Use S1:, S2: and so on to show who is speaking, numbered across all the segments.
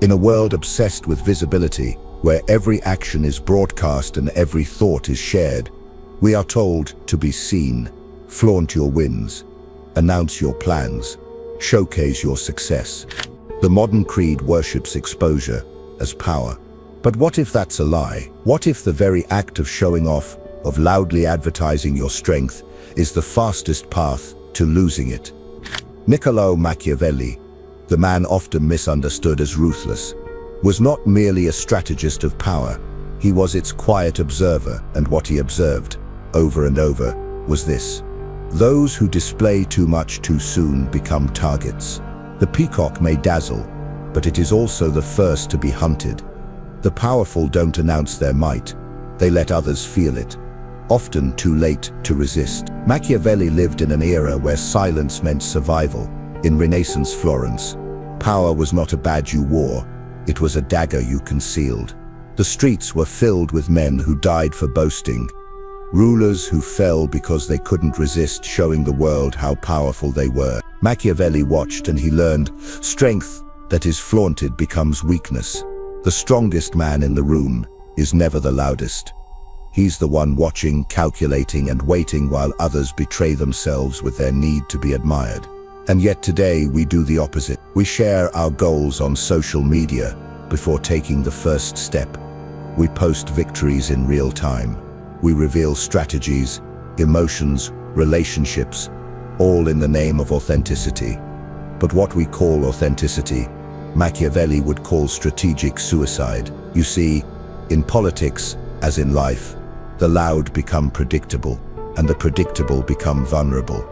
S1: In a world obsessed with visibility, where every action is broadcast and every thought is shared, we are told to be seen, flaunt your wins, announce your plans, showcase your success. The modern creed worships exposure as power. But what if that's a lie? What if the very act of showing off, of loudly advertising your strength, is the fastest path to losing it? Niccolo Machiavelli, the man often misunderstood as ruthless, was not merely a strategist of power. He was its quiet observer, and what he observed, over and over, was this: those who display too much too soon become targets. The peacock may dazzle, but it is also the first to be hunted. The powerful don't announce their might, they let others feel it, often too late to resist. Machiavelli lived in an era where silence meant survival. In Renaissance Florence, power was not a badge you wore, it was a dagger you concealed. The streets were filled with men who died for boasting, rulers who fell because they couldn't resist showing the world how powerful they were. Machiavelli watched and he learned, strength that is flaunted becomes weakness. The strongest man in the room is never the loudest. He's the one watching, calculating, and waiting while others betray themselves with their need to be admired. And yet today we do the opposite. We share our goals on social media before taking the first step. We post victories in real time. We reveal strategies, emotions, relationships, all in the name of authenticity. But what we call authenticity, Machiavelli would call strategic suicide. You see, in politics, as in life, the loud become predictable, and the predictable become vulnerable.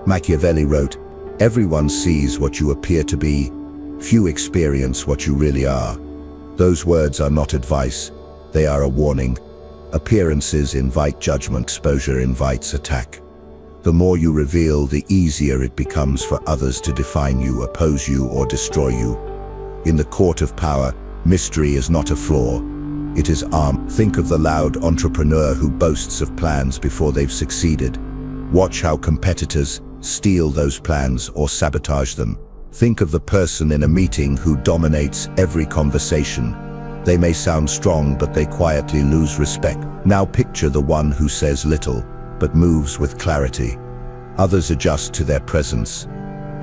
S1: Machiavelli wrote, "Everyone sees what you appear to be, few experience what you really are." Those words are not advice, they are a warning. Appearances invite judgment, exposure invites attack. The more you reveal, the easier it becomes for others to define you, oppose you, or destroy you. In the court of power, mystery is not a flaw, it is armor. Think of the loud entrepreneur who boasts of plans before they've succeeded. Watch how competitors steal those plans or sabotage them. Think of the person in a meeting who dominates every conversation. They may sound strong, but they quietly lose respect. Now picture the one who says little, but moves with clarity. Others adjust to their presence.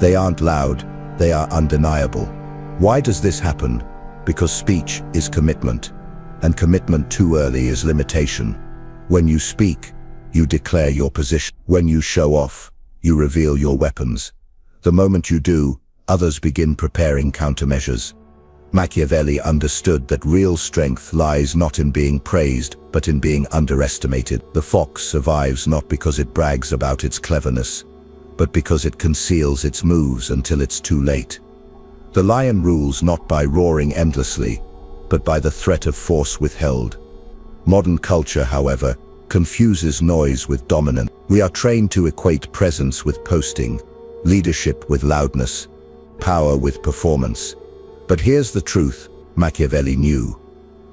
S1: They aren't loud, they are undeniable. Why does this happen? Because speech is commitment, and commitment too early is limitation. When you speak, you declare your position. When you show off, you reveal your weapons. The moment you do, others begin preparing countermeasures. Machiavelli understood that real strength lies not in being praised, but in being underestimated. The fox survives not because it brags about its cleverness, but because it conceals its moves until it's too late. The lion rules not by roaring endlessly, but by the threat of force withheld. Modern culture, however, confuses noise with dominance. We are trained to equate presence with posting, leadership with loudness, power with performance. But here's the truth, Machiavelli knew.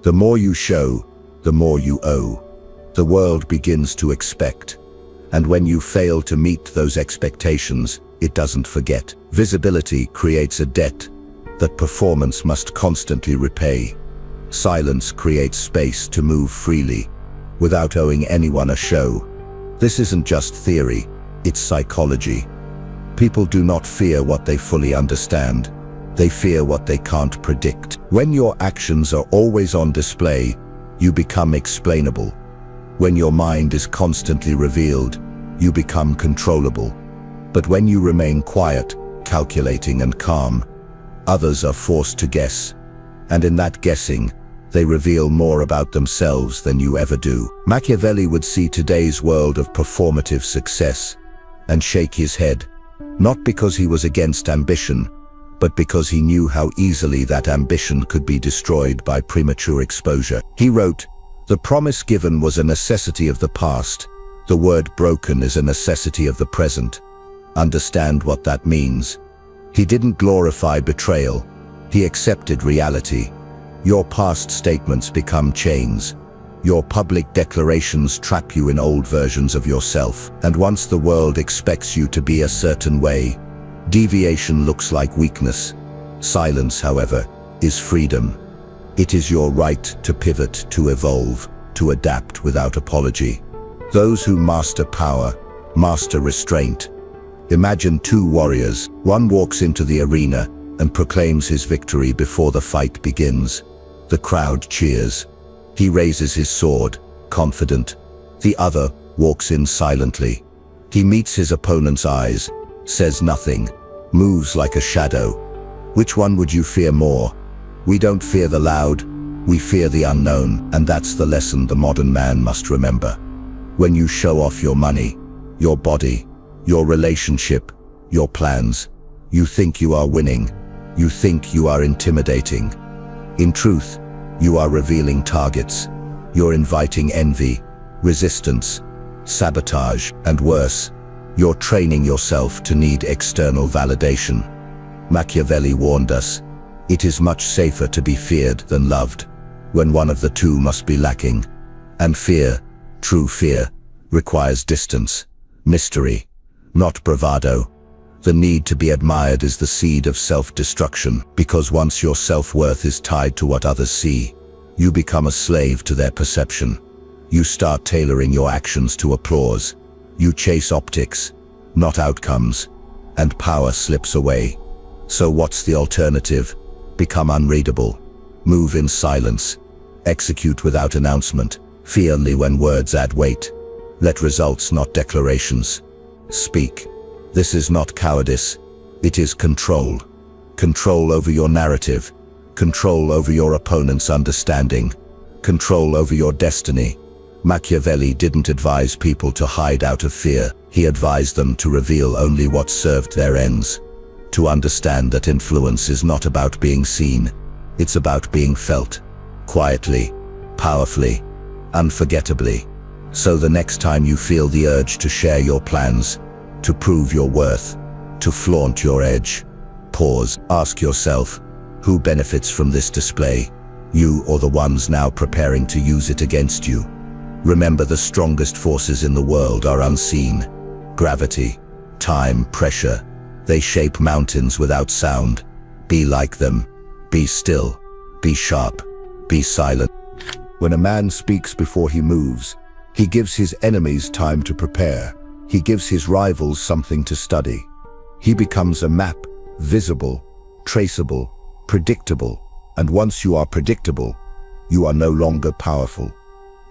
S1: The more you show, the more you owe. The world begins to expect. And when you fail to meet those expectations, it doesn't forget. Visibility creates a debt that performance must constantly repay. Silence creates space to move freely, without owing anyone a show. This isn't just theory, it's psychology. People do not fear what they fully understand. They fear what they can't predict. When your actions are always on display, you become explainable. When your mind is constantly revealed, you become controllable. But when you remain quiet, calculating and calm, others are forced to guess. And in that guessing, they reveal more about themselves than you ever do. Machiavelli would see today's world of performative success and shake his head, not because he was against ambition, but because he knew how easily that ambition could be destroyed by premature exposure. He wrote, "The promise given was a necessity of the past. The word broken is a necessity of the present." Understand what that means. He didn't glorify betrayal. He accepted reality. Your past statements become chains. Your public declarations trap you in old versions of yourself. And once the world expects you to be a certain way, deviation looks like weakness. Silence, however, is freedom. It is your right to pivot, to evolve, to adapt without apology. Those who master power, master restraint. Imagine two warriors. One walks into the arena and proclaims his victory before the fight begins. The crowd cheers. He raises his sword, confident. The other walks in silently. He meets his opponent's eyes, says nothing, moves like a shadow. Which one would you fear more? We don't fear the loud, we fear the unknown, and that's the lesson the modern man must remember. When you show off your money, your body, your relationship, your plans, you think you are winning, you think you are intimidating. In truth, you are revealing targets. You're inviting envy, resistance, sabotage, and worse, you're training yourself to need external validation. Machiavelli warned us, it is much safer to be feared than loved, when one of the two must be lacking. And fear, true fear, requires distance, mystery, not bravado. The need to be admired is the seed of self-destruction, because once your self-worth is tied to what others see, you become a slave to their perception. You start tailoring your actions to applause. You chase optics, not outcomes, and power slips away. So what's the alternative? Become unreadable. Move in silence. Execute without announcement. Fear only when words add weight. Let results, not declarations, speak. This is not cowardice. It is control. Control over your narrative. Control over your opponent's understanding. Control over your destiny. Machiavelli didn't advise people to hide out of fear. He advised them to reveal only what served their ends. To understand that influence is not about being seen. It's about being felt. Quietly, powerfully, unforgettably. So the next time you feel the urge to share your plans, to prove your worth, to flaunt your edge, pause, ask yourself, who benefits from this display? You or the ones now preparing to use it against you? Remember, the strongest forces in the world are unseen. Gravity, time, pressure. They shape mountains without sound. Be like them. Be still. Be sharp. Be silent. When a man speaks before he moves, he gives his enemies time to prepare. He gives his rivals something to study. He becomes a map, visible, traceable, predictable. And once you are predictable, you are no longer powerful.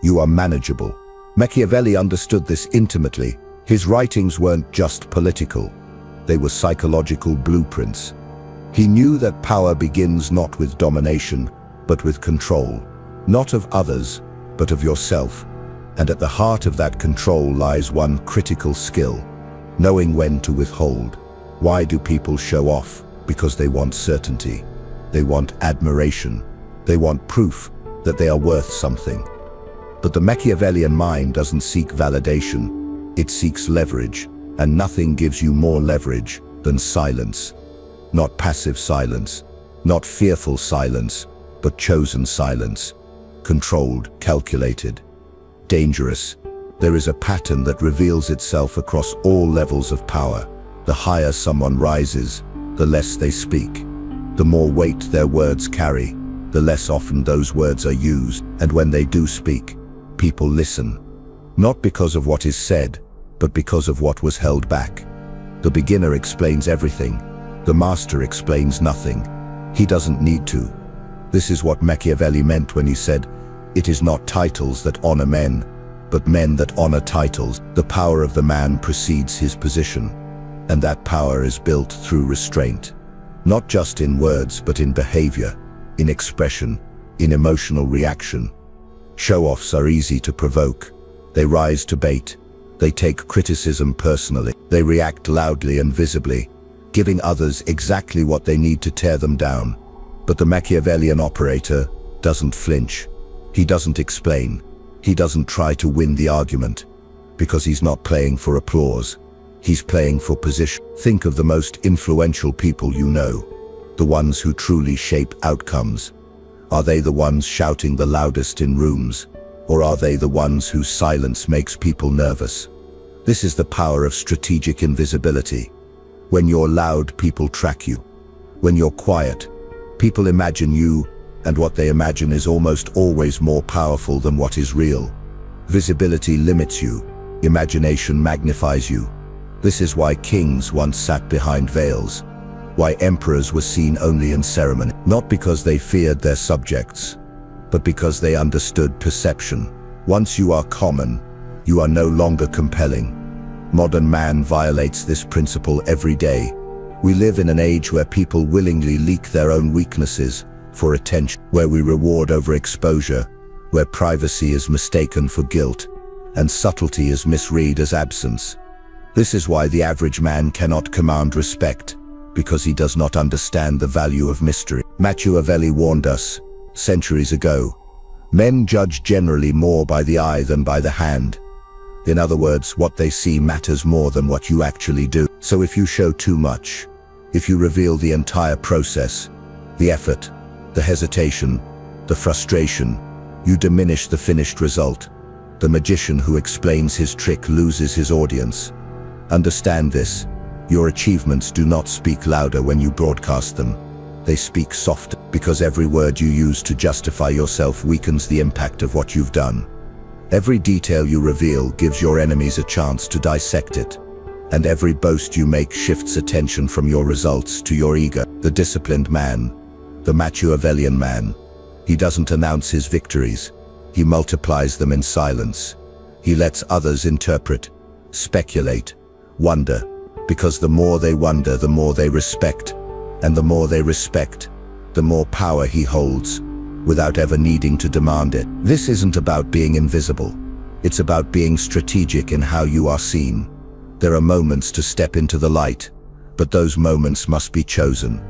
S1: You are manageable. Machiavelli understood this intimately. His writings weren't just political. They were psychological blueprints. He knew that power begins not with domination, but with control. Not of others, but of yourself. And at the heart of that control lies one critical skill: knowing when to withhold. Why do people show off? Because they want certainty. They want admiration. They want proof that they are worth something. But the Machiavellian mind doesn't seek validation. It seeks leverage. And nothing gives you more leverage than silence. Not passive silence, not fearful silence, but chosen silence. Controlled, calculated, dangerous. There is a pattern that reveals itself across all levels of power. The higher someone rises, the less they speak. The more weight their words carry, the less often those words are used. And when they do speak, people listen. Not because of what is said, but because of what was held back. The beginner explains everything. The master explains nothing. He doesn't need to. This is what Machiavelli meant when he said, "It is not titles that honor men, but men that honor titles." The power of the man precedes his position, and that power is built through restraint. Not just in words, but in behavior, in expression, in emotional reaction. Show-offs are easy to provoke. They rise to bait. They take criticism personally. They react loudly and visibly, giving others exactly what they need to tear them down. But the Machiavellian operator doesn't flinch. He doesn't explain. He doesn't try to win the argument, because he's not playing for applause. He's playing for position. Think of the most influential people you know, the ones who truly shape outcomes. Are they the ones shouting the loudest in rooms? Or are they the ones whose silence makes people nervous? This is the power of strategic invisibility. When you're loud, people track you. When you're quiet, People imagine you, and what they imagine is almost always more powerful than what is real. Visibility limits you, imagination magnifies you. This is why kings once sat behind veils, why emperors were seen only in ceremony, not because they feared their subjects, but because they understood perception. Once you are common, you are no longer compelling. Modern man violates this principle every day. We live in an age where people willingly leak their own weaknesses for attention, where we reward overexposure, where privacy is mistaken for guilt, and subtlety is misread as absence. This is why the average man cannot command respect, because he does not understand the value of mystery. Machiavelli warned us, centuries ago, men judge generally more by the eye than by the hand. In other words, what they see matters more than what you actually do. So if you show too much, if you reveal the entire process, the effort, the hesitation, the frustration, you diminish the finished result. The magician who explains his trick loses his audience. Understand this. Your achievements do not speak louder when you broadcast them. They speak softer, because every word you use to justify yourself weakens the impact of what you've done. Every detail you reveal gives your enemies a chance to dissect it. And every boast you make shifts attention from your results to your ego. The disciplined man, the Machiavellian man, he doesn't announce his victories. He multiplies them in silence. He lets others interpret, speculate, wonder, because the more they wonder, the more they respect. And the more they respect, the more power he holds, without ever needing to demand it. This isn't about being invisible. It's about being strategic in how you are seen. There are moments to step into the light, but those moments must be chosen,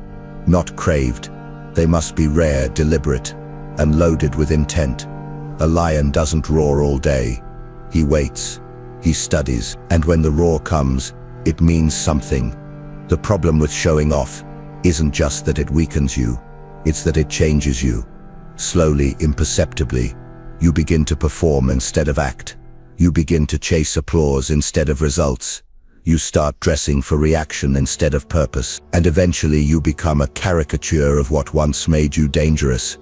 S1: not craved. They must be rare, deliberate, and loaded with intent. A lion doesn't roar all day. He waits, he studies, and when the roar comes, it means something. The problem with showing off isn't just that it weakens you, it's that it changes you. Slowly, imperceptibly, you begin to perform instead of act. You begin to chase applause instead of results. You start dressing for reaction instead of purpose. And eventually you become a caricature of what once made you dangerous.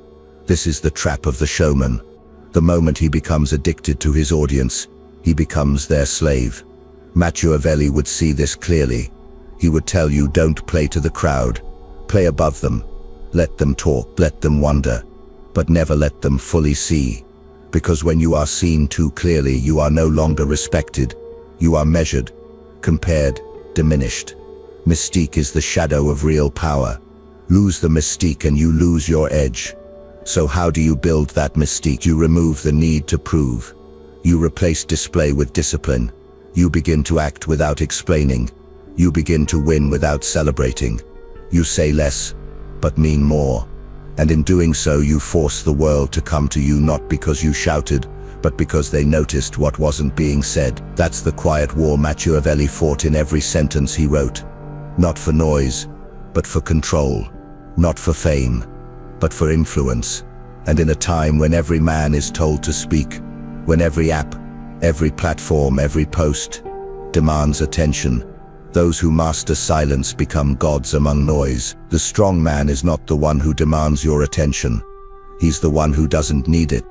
S1: This is the trap of the showman. The moment he becomes addicted to his audience, he becomes their slave. Machiavelli would see this clearly. He would tell you, don't play to the crowd. Play above them. Let them talk, let them wonder, but never let them fully see. Because when you are seen too clearly, you are no longer respected. You are measured, compared, diminished. Mystique is the shadow of real power. Lose the mystique and you lose your edge. So how do you build that mystique? You remove the need to prove. You replace display with discipline. You begin to act without explaining. You begin to win without celebrating. You say less, but mean more. And in doing so, you force the world to come to you, not because you shouted, but because they noticed what wasn't being said. That's the quiet war Machiavelli fought in every sentence he wrote. Not for noise, but for control. Not for fame, but for influence. And in a time when every man is told to speak, when every app, every platform, every post demands attention, those who master silence become gods among noise. The strong man is not the one who demands your attention. He's the one who doesn't need it.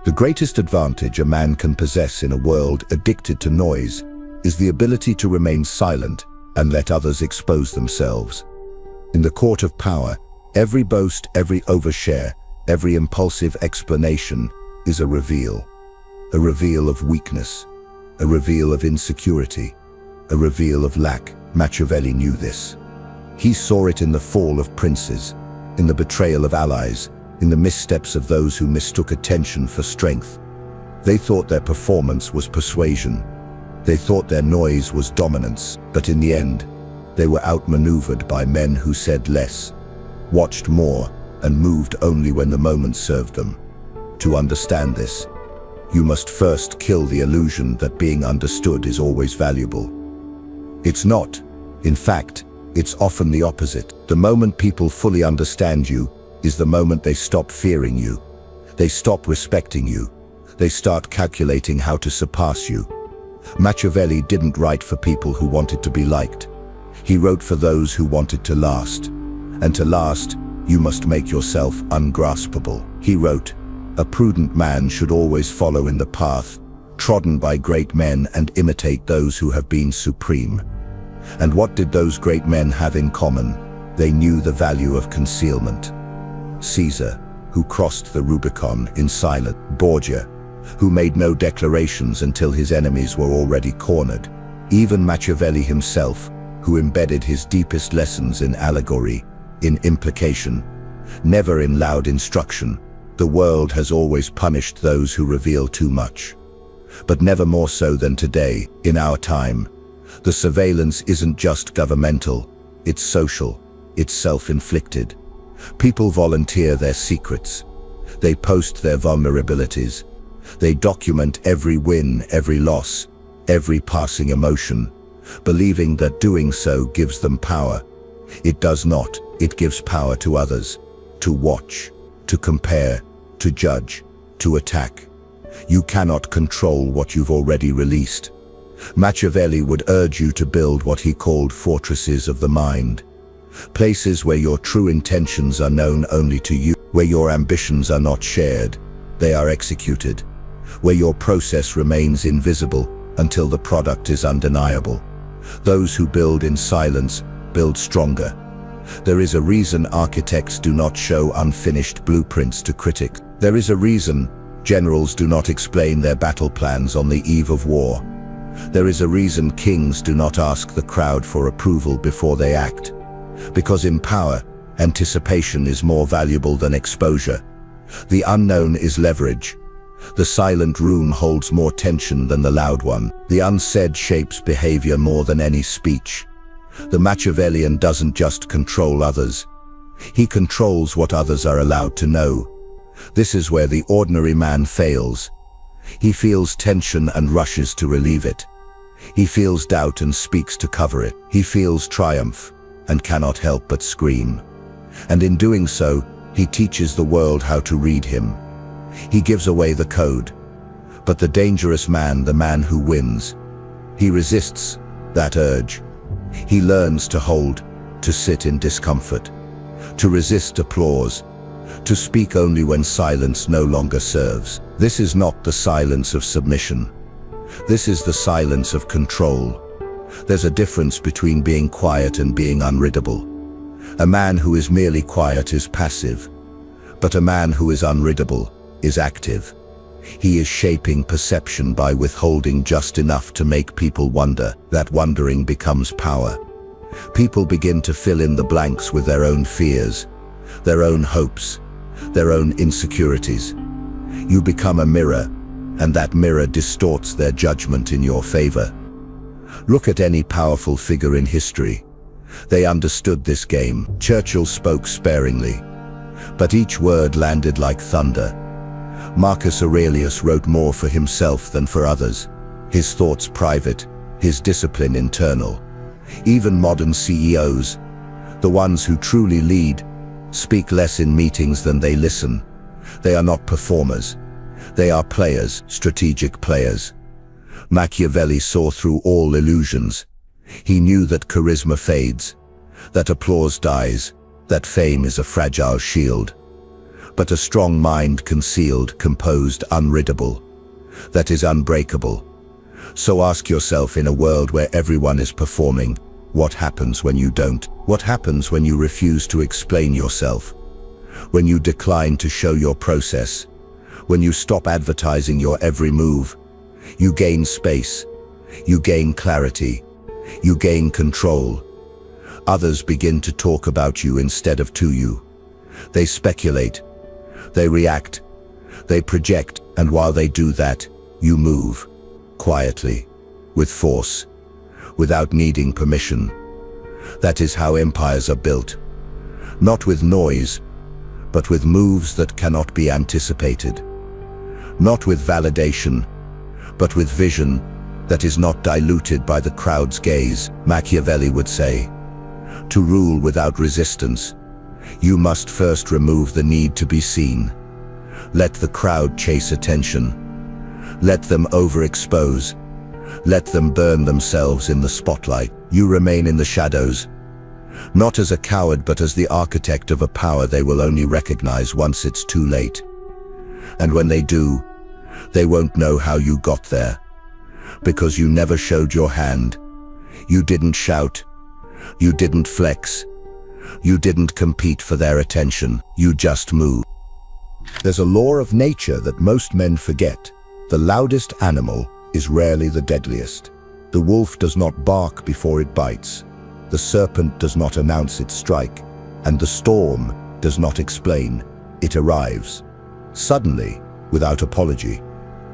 S1: The greatest advantage a man can possess in a world addicted to noise is the ability to remain silent and let others expose themselves. In the court of power, every boast, every overshare, every impulsive explanation is a reveal of weakness, a reveal of insecurity, a reveal of lack. Machiavelli knew this. He saw it in the fall of princes, in the betrayal of allies, in the missteps of those who mistook attention for strength. They thought their performance was persuasion. They thought their noise was dominance. But in the end, they were outmaneuvered by men who said less, watched more, and moved only when the moment served them. To understand this, you must first kill the illusion that being understood is always valuable. It's not. In fact, it's often the opposite. The moment people fully understand you is the moment they stop fearing you. They stop respecting you. They start calculating how to surpass you. Machiavelli didn't write for people who wanted to be liked. He wrote for those who wanted to last. And to last, You must make yourself ungraspable. He wrote, "A prudent man should always follow in the path trodden by great men and imitate those who have been supreme." And what did those great men have in common? They knew the value of concealment. Caesar, who crossed the Rubicon in silence; Borgia, who made no declarations until his enemies were already cornered; even Machiavelli himself, who embedded his deepest lessons in allegory, in implication, never in loud instruction. The world has always punished those who reveal too much. But never more so than today, in our time. The surveillance isn't just governmental, it's social, it's self-inflicted. People volunteer their secrets. They post their vulnerabilities. They document every win, every loss, every passing emotion, believing that doing so gives them power. It does not. It gives power to others, to watch, to compare, to judge, to attack. You cannot control what you've already released. Machiavelli would urge you to build what he called fortresses of the mind. Places where your true intentions are known only to you, where your ambitions are not shared, they are executed, where your process remains invisible until the product is undeniable. Those who build in silence build stronger. There is a reason architects do not show unfinished blueprints to critics. There is a reason generals do not explain their battle plans on the eve of war. There is a reason kings do not ask the crowd for approval before they act. Because in power, anticipation is more valuable than exposure. The unknown is leverage. The silent room holds more tension than the loud one. The unsaid shapes behavior more than any speech. The Machiavellian doesn't just control others. He controls what others are allowed to know. This is where the ordinary man fails. He feels tension and rushes to relieve it. He feels doubt and speaks to cover it. He feels triumph and cannot help but scream. And in doing so, he teaches the world how to read him. He gives away the code. But the dangerous man, the man who wins, he resists that urge. He learns to hold, to sit in discomfort, to resist applause, to speak only when silence no longer serves. This is not the silence of submission. This is the silence of control. There's a difference between being quiet and being unreadable. A man who is merely quiet is passive, but a man who is unreadable is active. He is shaping perception by withholding just enough to make people wonder. That wondering becomes power. People begin to fill in the blanks with their own fears, their own hopes, their own insecurities. You become a mirror, and that mirror distorts their judgment in your favor. Look at any powerful figure in history. They understood this game. Churchill spoke sparingly, but each word landed like thunder. Marcus Aurelius wrote more for himself than for others, his thoughts private, his discipline internal. Even modern CEOs, the ones who truly lead, speak less in meetings than they listen. They are not performers. They are players, strategic players. Machiavelli saw through all illusions. He knew that charisma fades, that applause dies, that fame is a fragile shield. But a strong mind, concealed, composed, unreadable, that is unbreakable. So ask yourself, in a world where everyone is performing, what happens when you don't? What happens when you refuse to explain yourself? When you decline to show your process? When you stop advertising your every move? You gain space. You gain clarity. You gain control. Others begin to talk about you instead of to you. They speculate. They react. They project. And while they do that, you move. Quietly. With force. Without needing permission. That is how empires are built. Not with noise, but with moves that cannot be anticipated. Not with validation, but with vision that is not diluted by the crowd's gaze. Machiavelli would say, to rule without resistance, you must first remove the need to be seen. Let the crowd chase attention. Let them overexpose. Let them burn themselves in the spotlight. You remain in the shadows. Not as a coward, but as the architect of a power they will only recognize once it's too late. And when they do, they won't know how you got there. Because you never showed your hand. You didn't shout. You didn't flex. You didn't compete for their attention. You just moved. There's a law of nature that most men forget. The loudest animal is rarely the deadliest. The wolf does not bark before it bites. The serpent does not announce its strike. And the storm does not explain. It arrives. Suddenly, without apology.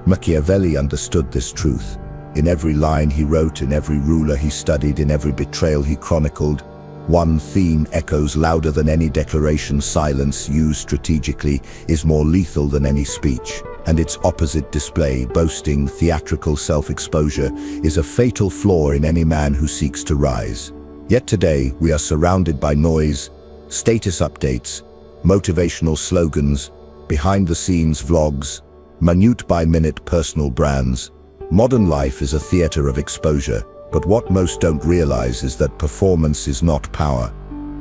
S1: Machiavelli understood this truth. In every line he wrote, in every ruler he studied, in every betrayal he chronicled, one theme echoes louder than any declaration. Silence used strategically is more lethal than any speech. And its opposite, display, boasting, theatrical self-exposure, is a fatal flaw in any man who seeks to rise. Yet today, we are surrounded by noise, status updates, motivational slogans, behind-the-scenes vlogs, minute-by-minute personal brands. Modern life is a theater of exposure, but what most don't realize is that performance is not power.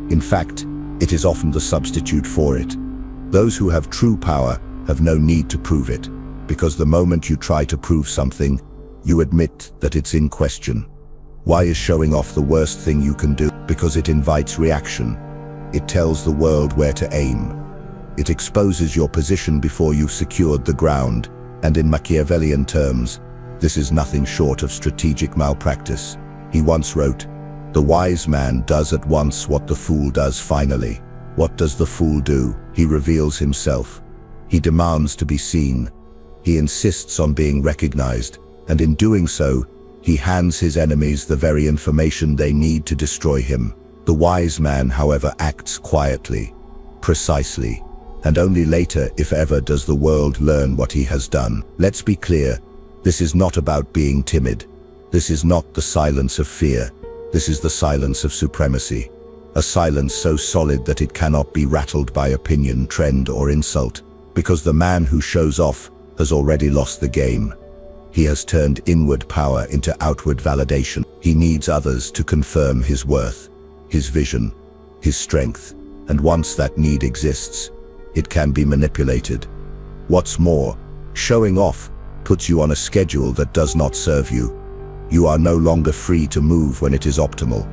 S1: In fact, it is often the substitute for it. Those who have true power have no need to prove it, because the moment you try to prove something, you admit that it's in question. Why is showing off the worst thing you can do? Because it invites reaction. It tells the world where to aim. It exposes your position before you've secured the ground, and in Machiavellian terms, this is nothing short of strategic malpractice. He once wrote, "The wise man does at once what the fool does finally." What does the fool do? He reveals himself. He demands to be seen. He insists on being recognized, and in doing so, he hands his enemies the very information they need to destroy him. The wise man, however, acts quietly, precisely, and only later, if ever, does the world learn what he has done. Let's be clear. This is not about being timid. This is not the silence of fear. This is the silence of supremacy. A silence so solid that it cannot be rattled by opinion, trend, or insult. Because the man who shows off has already lost the game. He has turned inward power into outward validation. He needs others to confirm his worth, his vision, his strength. And once that need exists, it can be manipulated. What's more, showing off puts you on a schedule that does not serve you. You are no longer free to move when it is optimal.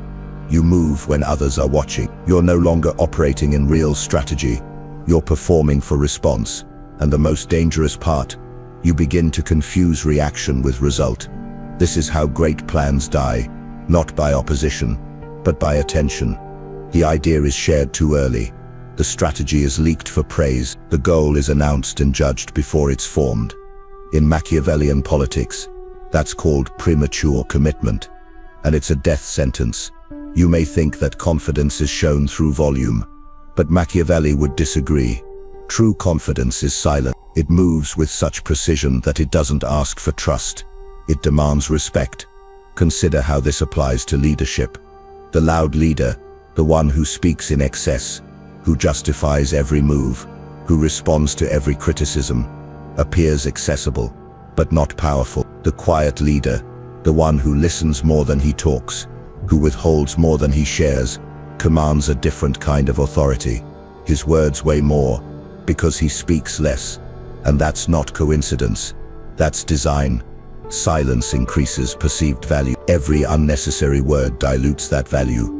S1: You move when others are watching. You're no longer operating in real strategy. You're performing for response. And the most dangerous part, you begin to confuse reaction with result. This is how great plans die, not by opposition, but by attention. The idea is shared too early. The strategy is leaked for praise. The goal is announced and judged before it's formed. In Machiavellian politics, that's called premature commitment, and it's a death sentence. You may think that confidence is shown through volume, but Machiavelli would disagree. True confidence is silent. It moves with such precision that it doesn't ask for trust. It demands respect. Consider how this applies to leadership. The loud leader, the one who speaks in excess, who justifies every move, who responds to every criticism, appears accessible, but not powerful. The quiet leader, the one who listens more than he talks, who withholds more than he shares, commands a different kind of authority. His words weigh more, because he speaks less. And that's not coincidence. That's design. Silence increases perceived value. Every unnecessary word dilutes that value.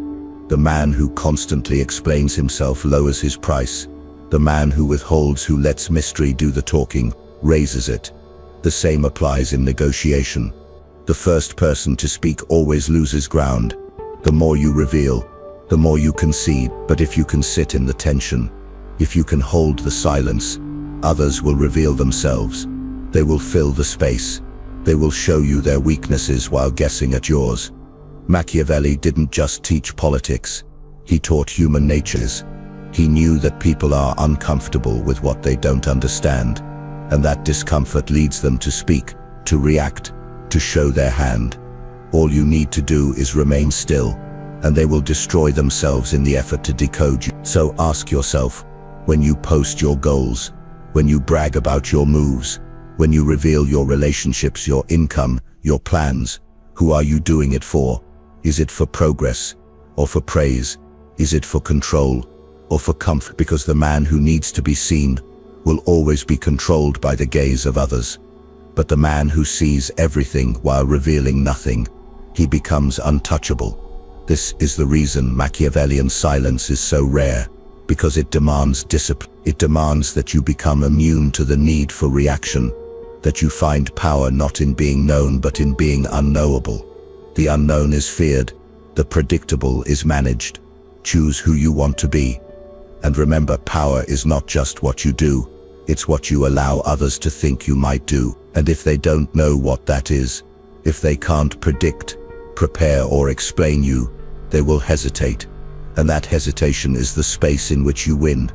S1: The man who constantly explains himself lowers his price. The man who withholds, who lets mystery do the talking, raises it. The same applies in negotiation. The first person to speak always loses ground. The more you reveal, the more you concede. But if you can sit in the tension, if you can hold the silence, others will reveal themselves. They will fill the space. They will show you their weaknesses while guessing at yours. Machiavelli didn't just teach politics. He taught human natures. He knew that people are uncomfortable with what they don't understand, and that discomfort leads them to speak, to react, to show their hand. All you need to do is remain still, and they will destroy themselves in the effort to decode you. So ask yourself, when you post your goals, when you brag about your moves, when you reveal your relationships, your income, your plans, who are you doing it for? Is it for progress or for praise? Is it for control or for comfort? Because the man who needs to be seen will always be controlled by the gaze of others. But the man who sees everything while revealing nothing, he becomes untouchable. This is the reason Machiavellian silence is so rare, because it demands discipline. It demands that you become immune to the need for reaction, that you find power not in being known but in being unknowable. The unknown is feared, the predictable is managed. Choose who you want to be. And remember, power is not just what you do, it's what you allow others to think you might do. And if they don't know what that is, if they can't predict, prepare or explain you, they will hesitate. And that hesitation is the space in which you win.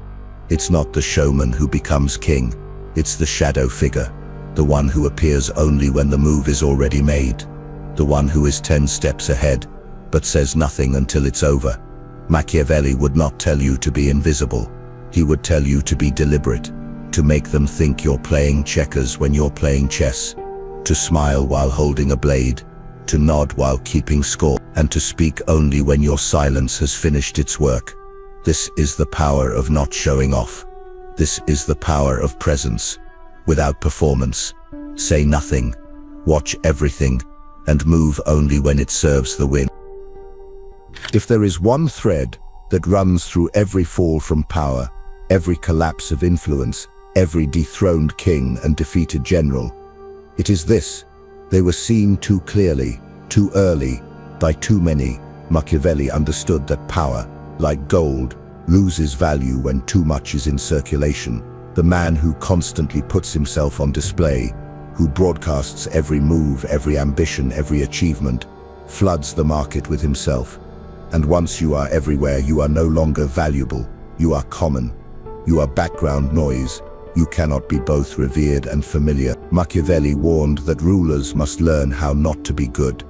S1: It's not the showman who becomes king, it's the shadow figure, the one who appears only when the move is already made, the one who is 10 steps ahead, but says nothing until it's over. Machiavelli would not tell you to be invisible. He would tell you to be deliberate, to make them think you're playing checkers when you're playing chess, to smile while holding a blade, to nod while keeping score, and to speak only when your silence has finished its work. This is the power of not showing off. This is the power of presence, without performance. Say nothing, watch everything, and move only when it serves the win. If there is one thread that runs through every fall from power, every collapse of influence, every dethroned king and defeated general, it is this: they were seen too clearly, too early, by too many. Machiavelli understood that power, like gold, loses value when too much is in circulation. The man who constantly puts himself on display, who broadcasts every move, every ambition, every achievement, floods the market with himself. And once you are everywhere, you are no longer valuable. You are common. You are background noise. You cannot be both revered and familiar. Machiavelli warned that rulers must learn how not to be good.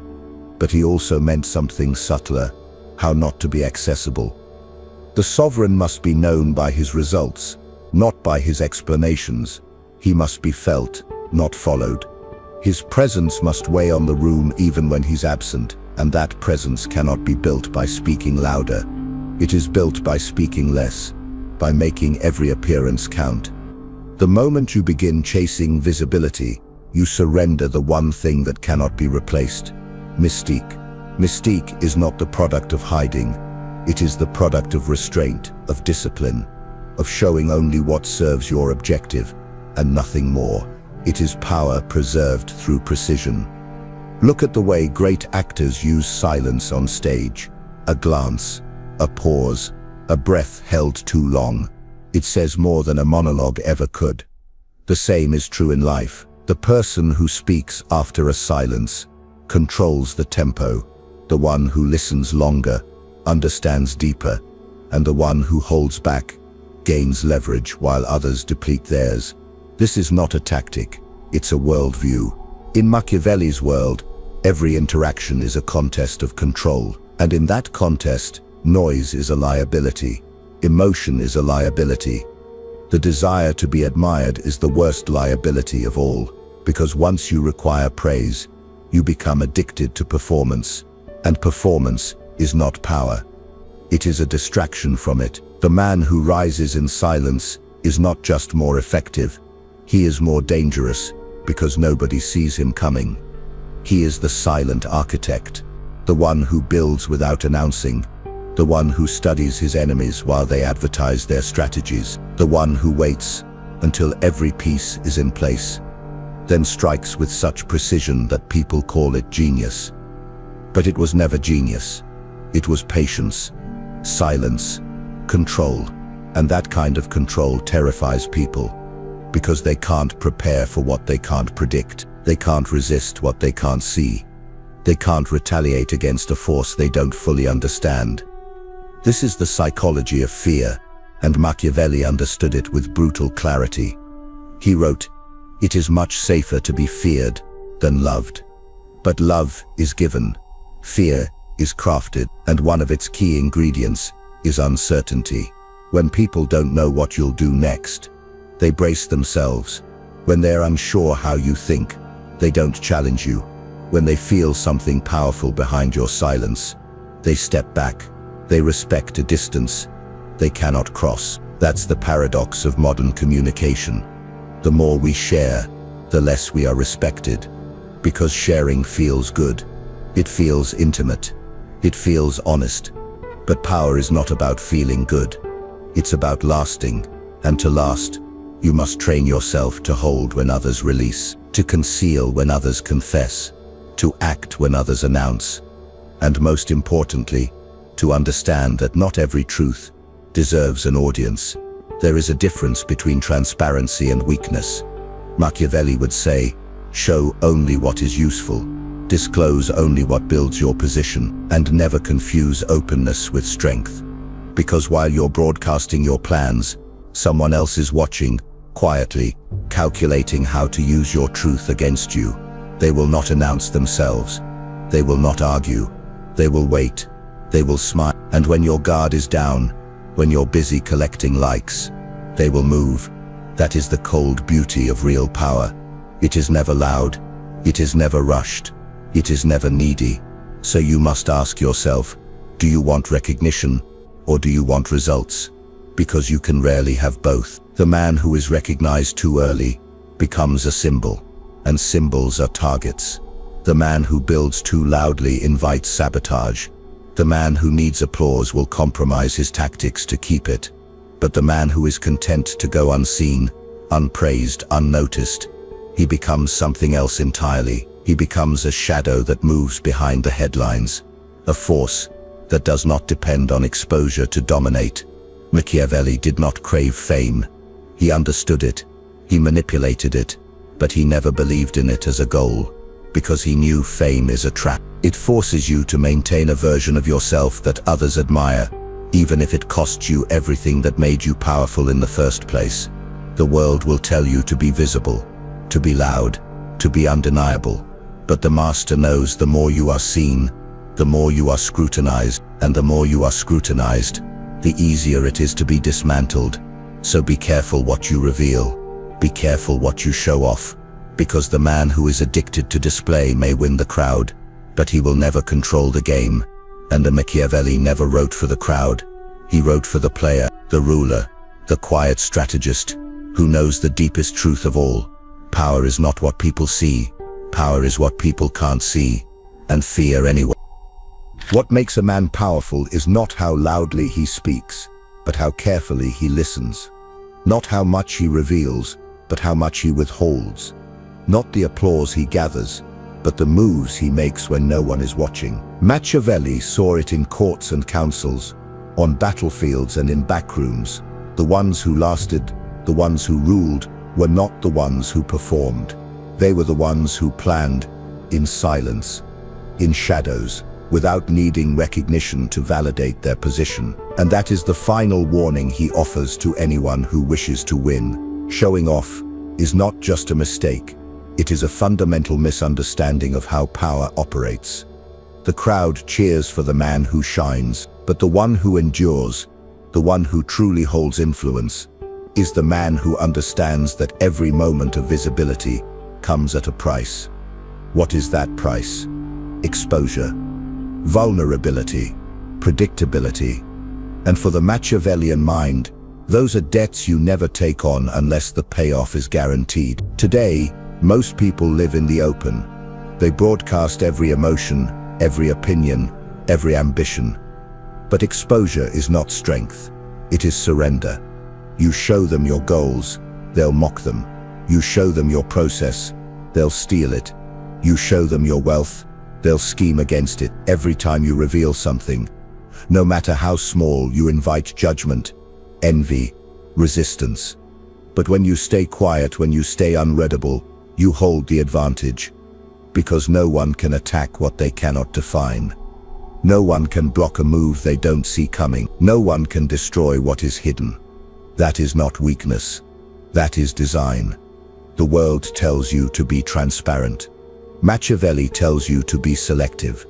S1: But he also meant something subtler, how not to be accessible. The sovereign must be known by his results, not by his explanations. He must be felt, not followed. His presence must weigh on the room even when he's absent, and that presence cannot be built by speaking louder. It is built by speaking less, by making every appearance count. The moment you begin chasing visibility, you surrender the one thing that cannot be replaced: mystique. Mystique is not the product of hiding. It is the product of restraint, of discipline, of showing only what serves your objective, and nothing more. It is power preserved through precision. Look at the way great actors use silence on stage. A glance, a pause, a breath held too long. It says more than a monologue ever could. The same is true in life. The person who speaks after a silence controls the tempo. The one who listens longer understands deeper, and the one who holds back gains leverage while others deplete theirs. This is not a tactic, it's a worldview. In Machiavelli's world, every interaction is a contest of control, and in that contest, noise is a liability, emotion is a liability. The desire to be admired is the worst liability of all, because once you require praise, you become addicted to performance, and performance is not power. It is a distraction from it. The man who rises in silence is not just more effective, he is more dangerous because nobody sees him coming. He is the silent architect, the one who builds without announcing, the one who studies his enemies while they advertise their strategies, the one who waits until every piece is in place, then strikes with such precision that people call it genius. But it was never genius. It was patience, silence, control, and that kind of control terrifies people, because they can't prepare for what they can't predict. They can't resist what they can't see. They can't retaliate against a force they don't fully understand. This is the psychology of fear, and Machiavelli understood it with brutal clarity. He wrote, "It is much safer to be feared than loved. But love is given. Fear is crafted, and one of its key ingredients is uncertainty. When people don't know what you'll do next, they brace themselves. When they're unsure how you think, they don't challenge you. When they feel something powerful behind your silence, they step back. They respect a distance they cannot cross. That's the paradox of modern communication. The more we share, the less we are respected. Because sharing feels good. It feels intimate. It feels honest. But power is not about feeling good. It's about lasting. And to last, you must train yourself to hold when others release, to conceal when others confess, to act when others announce, and most importantly, to understand that not every truth deserves an audience. There is a difference between transparency and weakness. Machiavelli would say, show only what is useful, disclose only what builds your position, and never confuse openness with strength. Because while you're broadcasting your plans, someone else is watching, quietly, calculating how to use your truth against you. They will not announce themselves. They will not argue. They will wait. They will smile. And when your guard is down, when you're busy collecting likes, they will move. That is the cold beauty of real power. It is never loud. It is never rushed. It is never needy. So you must ask yourself, do you want recognition or do you want results? Because you can rarely have both. The man who is recognized too early becomes a symbol, and symbols are targets. The man who builds too loudly invites sabotage. The man who needs applause will compromise his tactics to keep it. But the man who is content to go unseen, unpraised, unnoticed, he becomes something else entirely. He becomes a shadow that moves behind the headlines, a force that does not depend on exposure to dominate. Machiavelli did not crave fame. He understood it. He manipulated it, but he never believed in it as a goal, because he knew fame is a trap. It forces you to maintain a version of yourself that others admire, even if it costs you everything that made you powerful in the first place. The world will tell you to be visible, to be loud, to be undeniable. But the master knows the more you are seen, the more you are scrutinized, and the more you are scrutinized, the easier it is to be dismantled. So be careful what you reveal. Be careful what you show off, because the man who is addicted to display may win the crowd, but he will never control the game. And the Machiavelli never wrote for the crowd. He wrote for the player, the ruler, the quiet strategist, who knows the deepest truth of all. Power is not what people see. Power is what people can't see, and fear anyway. What makes a man powerful is not how loudly he speaks, but how carefully he listens. Not how much he reveals, but how much he withholds. Not the applause he gathers, but the moves he makes when no one is watching. Machiavelli saw it in courts and councils, on battlefields and in backrooms. The ones who lasted, the ones who ruled, were not the ones who performed. They were the ones who planned, in silence, in shadows, without needing recognition to validate their position. And that is the final warning he offers to anyone who wishes to win. Showing off is not just a mistake. It is a fundamental misunderstanding of how power operates. The crowd cheers for the man who shines, but the one who endures, the one who truly holds influence, is the man who understands that every moment of visibility comes at a price. What is that price? Exposure, vulnerability, predictability. And for the Machiavellian mind, those are debts you never take on unless the payoff is guaranteed. Today, most people live in the open. They broadcast every emotion, every opinion, every ambition. But exposure is not strength. It is surrender. You show them your goals, they'll mock them. You show them your process, they'll steal it. You show them your wealth, they'll scheme against it. Every time you reveal something, no matter how small, you invite judgment, envy, resistance. But when you stay quiet, when you stay unreadable, you hold the advantage, because no one can attack what they cannot define. No one can block a move they don't see coming. No one can destroy what is hidden. That is not weakness. That is design. The world tells you to be transparent. Machiavelli tells you to be selective.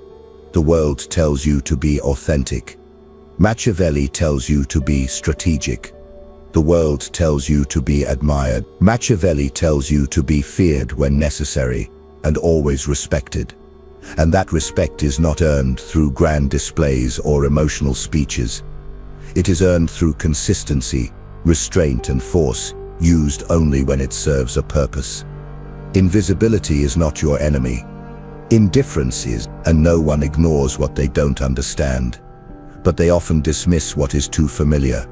S1: The world tells you to be authentic. Machiavelli tells you to be strategic. The world tells you to be admired. Machiavelli tells you to be feared when necessary and always respected. And that respect is not earned through grand displays or emotional speeches. It is earned through consistency, restraint and force, used only when it serves a purpose. Invisibility is not your enemy. Indifference is, and no one ignores what they don't understand. But they often dismiss what is too familiar.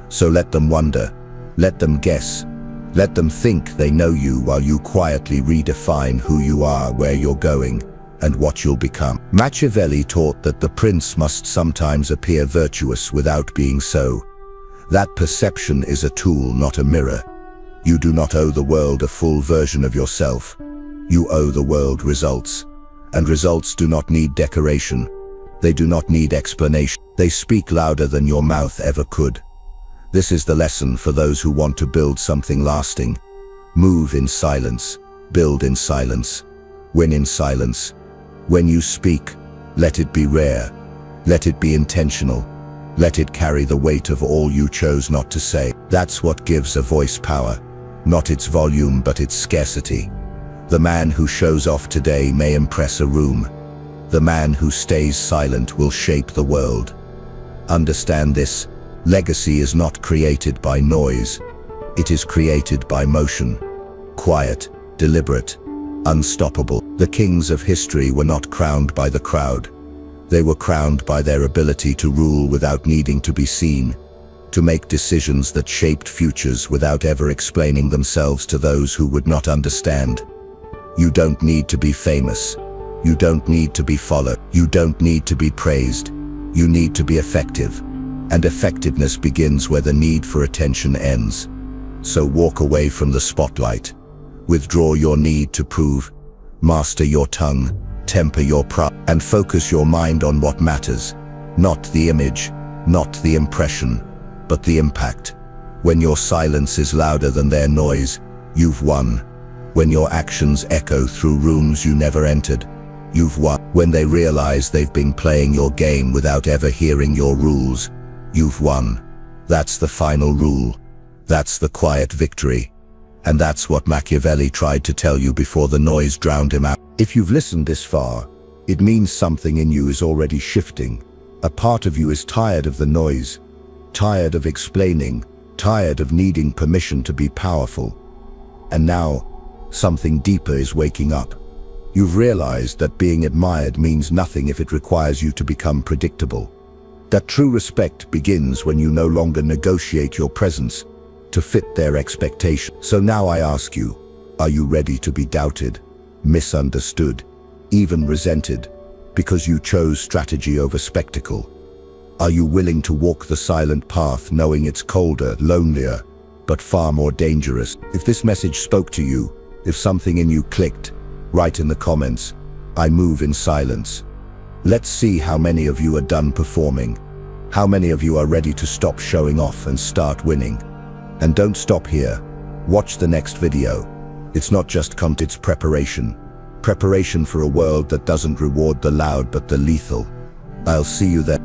S1: So let them wonder, let them guess, let them think they know you while you quietly redefine who you are, where you're going, and what you'll become. Machiavelli taught that the prince must sometimes appear virtuous without being so. That perception is a tool, not a mirror. You do not owe the world a full version of yourself. You owe the world results. And results do not need decoration. They do not need explanation. They speak louder than your mouth ever could. This is the lesson for those who want to build something lasting. Move in silence. Build in silence. Win in silence. When you speak, let it be rare. Let it be intentional. Let it carry the weight of all you chose not to say. That's what gives a voice power. Not its volume, but its scarcity. The man who shows off today may impress a room. The man who stays silent will shape the world. Understand this: legacy is not created by noise. It is created by motion. Quiet, deliberate, unstoppable. The kings of history were not crowned by the crowd. They were crowned by their ability to rule without needing to be seen, to make decisions that shaped futures without ever explaining themselves to those who would not understand. You don't need to be famous. You don't need to be followed. You don't need to be praised. You need to be effective. And effectiveness begins where the need for attention ends. So walk away from the spotlight. Withdraw your need to prove. Master your tongue. Temper your pride. And focus your mind on what matters. Not the image, not the impression, but the impact. When your silence is louder than their noise, you've won. When your actions echo through rooms you never entered, you've won. When they realize they've been playing your game without ever hearing your rules, you've won. That's the final rule. That's the quiet victory. And that's what Machiavelli tried to tell you before the noise drowned him out. If you've listened this far, it means something in you is already shifting. A part of you is tired of the noise, tired of explaining, tired of needing permission to be powerful. And now, something deeper is waking up. You've realized that being admired means nothing if it requires you to become predictable. That true respect begins when you no longer negotiate your presence to fit their expectations. So now I ask you, are you ready to be doubted, misunderstood, even resented, because you chose strategy over spectacle? Are you willing to walk the silent path knowing it's colder, lonelier, but far more dangerous? If this message spoke to you, if something in you clicked, write in the comments, I move in silence. Let's see how many of you are done performing. How many of you are ready to stop showing off and start winning? And don't stop here. Watch the next video. It's not just content, it's preparation. Preparation for a world that doesn't reward the loud but the lethal. I'll see you there.